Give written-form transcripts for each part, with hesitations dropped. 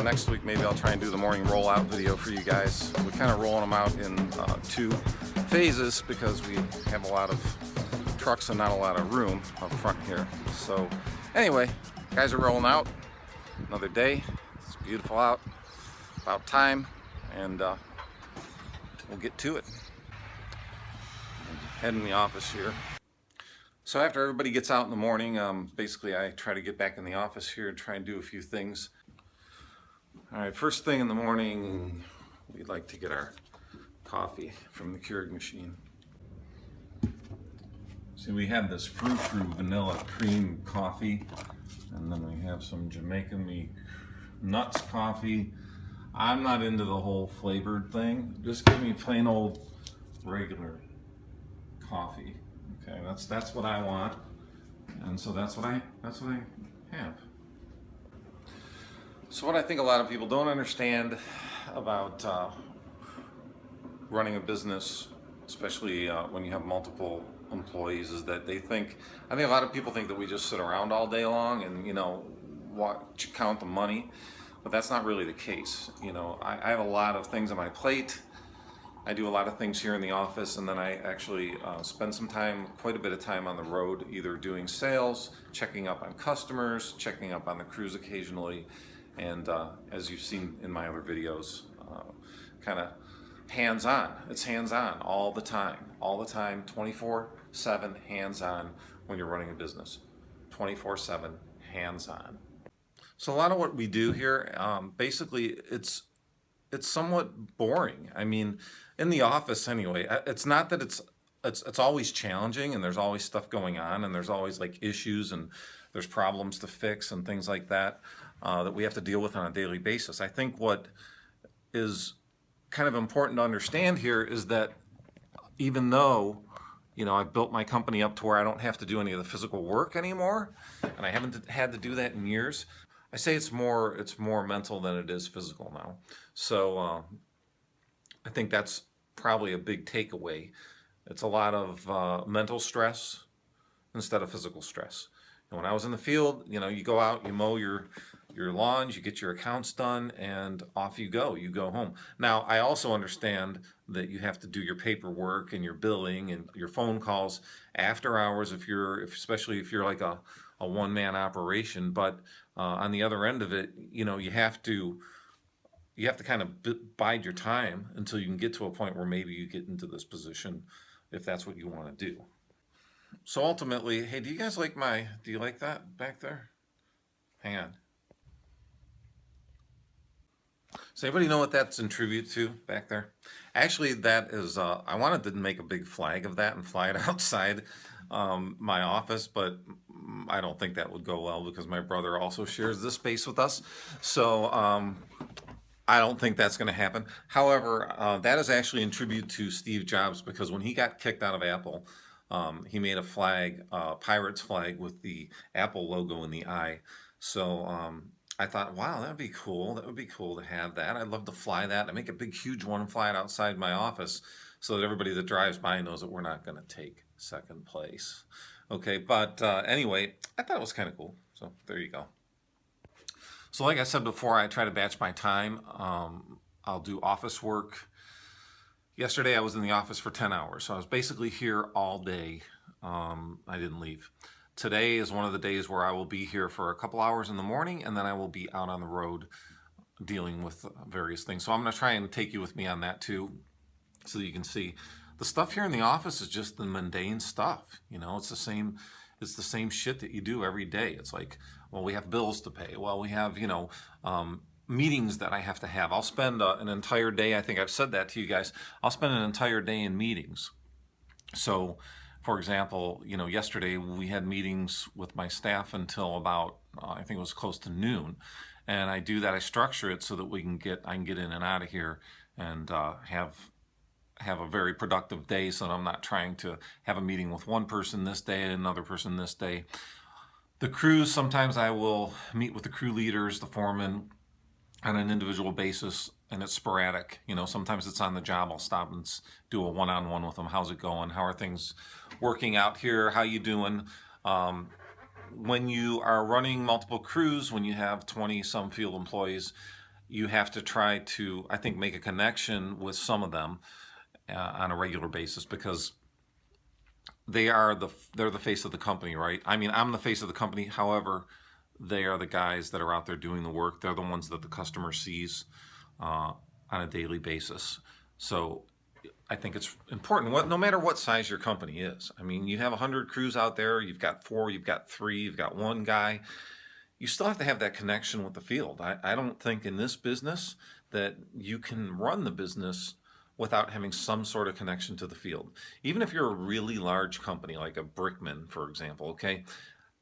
next week maybe I'll try and do the morning rollout video for you guys. We're kind of rolling them out in 2 phases because we have a lot of trucks and not a lot of room up front here. So anyway, guys are rolling out. Another day. It's beautiful out. About time, and we'll get to it. Head in the office here. So after everybody gets out in the morning, basically I try to get back in the office here and try and do a few things. All right, first thing in the morning, we'd like to get our coffee from the Keurig machine. See, we have this frou-frou vanilla cream coffee, and then we have some Jamaican nuts coffee. I'm not into the whole flavored thing. Just give me plain old regular coffee. Okay, that's what I want, and so that's what I have. So what I think a lot of people don't understand about running a business, especially when you have multiple employees, is that I think a lot of people think that we just sit around all day long and count the money, but that's not really the case. I have a lot of things on my plate. I do a lot of things here in the office, and then I actually spend quite a bit of time on the road, either doing sales, checking up on customers, checking up on the crews occasionally, and as you've seen in my other videos, kind of hands-on. It's hands-on all the time, 24/7 hands-on when you're running a business. 24/7 hands-on. So a lot of what we do here, basically, it's somewhat boring. In the office anyway, it's not that it's always challenging, and there's always stuff going on, and there's always like issues, and there's problems to fix and things like that that we have to deal with on a daily basis. I think what is kind of important to understand here is that even though I've built my company up to where I don't have to do any of the physical work anymore, and I haven't had to do that in years, I say it's more mental than it is physical now. So I think that's probably a big takeaway. It's a lot of mental stress instead of physical stress. And when I was in the field, you go out, you mow your lawns, you get your accounts done, and off you go home. Now, I also understand that you have to do your paperwork and your billing and your phone calls after hours, especially if you're like a one-man operation. But on the other end of it, you have to kind of bide your time until you can get to a point where maybe you get into this position, if that's what you want to do. So ultimately, hey, do you like that back there? Hang on. Does anybody know what that's in tribute to back there? Actually, that is, I wanted to make a big flag of that and fly it outside my office, but I don't think that would go well because my brother also shares this space with us. So I don't think that's going to happen. However, that is actually in tribute to Steve Jobs, because when he got kicked out of Apple, he made a flag, Pirates flag with the Apple logo in the eye. So I thought, wow, that'd be cool. That would be cool to have that. I'd love to fly that. I make a big, huge one and fly it outside my office so that everybody that drives by knows that we're not going to take second place. Okay, but anyway, I thought it was kind of cool. So there you go. So like I said before, I try to batch my time. I'll do office work. Yesterday I was in the office for 10 hours, so I was basically here all day. I didn't leave. Today is one of the days where I will be here for a couple hours in the morning, and then I will be out on the road dealing with various things. So I'm going to try and take you with me on that too, so that you can see. The stuff here in the office is just the mundane stuff. It's the same shit that you do every day. It's like, well, we have bills to pay. Well, we have, meetings that I have to have. I'll spend an entire day, I think I've said that to you guys, I'll spend an entire day in meetings. So, for example, yesterday we had meetings with my staff until about, I think it was close to noon. And I do that, I structure it so that I can get in and out of here and have a very productive day, so that I'm not trying to have a meeting with one person this day and another person this day. The crews, sometimes I will meet with the crew leaders, the foreman, on an individual basis, and it's sporadic. Sometimes it's on the job. I'll stop and do a one-on-one with them. How's it going? How are things working out here? How you doing? When you are running multiple crews, when you have 20-some field employees, you have to try to, I think, make a connection with some of them on a regular basis because they're the face of the company, right? I mean, I'm the face of the company. However, they are the guys that are out there doing the work. They're the ones that the customer sees on a daily basis. So I think it's important, no matter what size your company is. I mean, you have 100 crews out there, you've got 4, you've got 3, you've got 1 guy. You still have to have that connection with the field. I don't think in this business that you can run the business without having some sort of connection to the field. Even if you're a really large company, like a Brickman, for example, okay?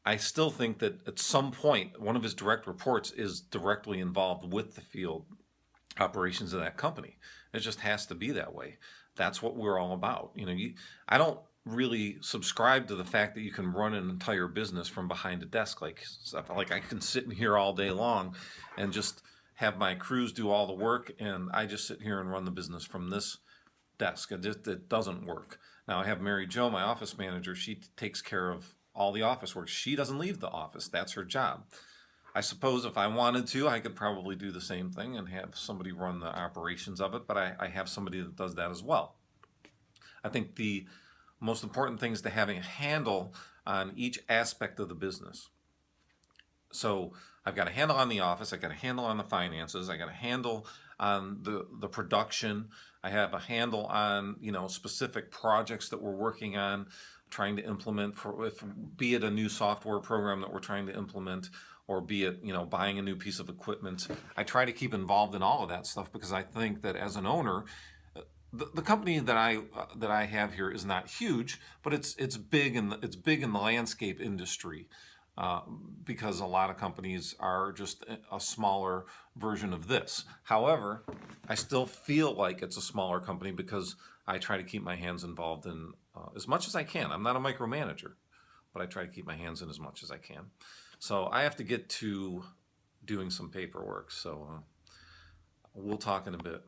I still think that at some point, one of his direct reports is directly involved with the field operations of that company. It just has to be that way. That's what we're all about. I don't really subscribe to the fact that you can run an entire business from behind a desk. Like I can sit in here all day long and just have my crews do all the work, and I just sit here and run the business from this desk. It doesn't work. Now I have Mary Jo, my office manager. She takes care of all the office work. She doesn't leave the office. That's her job. I suppose if I wanted to, I could probably do the same thing and have somebody run the operations of it, but I have somebody that does that as well. I think the most important thing is to having a handle on each aspect of the business. So I've got a handle on the office, I got a handle on the finances, I got a handle on the production, I have a handle on specific projects that we're working on, trying to implement be it a new software program that we're trying to implement, or be it buying a new piece of equipment. I try to keep involved in all of that stuff because I think that as an owner, the company that I have here is not huge, but it's big in the landscape industry, uh, because a lot of companies are just a smaller version of this. However, I still feel like it's a smaller company because I try to keep my hands involved in as much as I can. I'm not a micromanager, but I try to keep my hands in as much as I can. So I have to get to doing some paperwork. So we'll talk in a bit.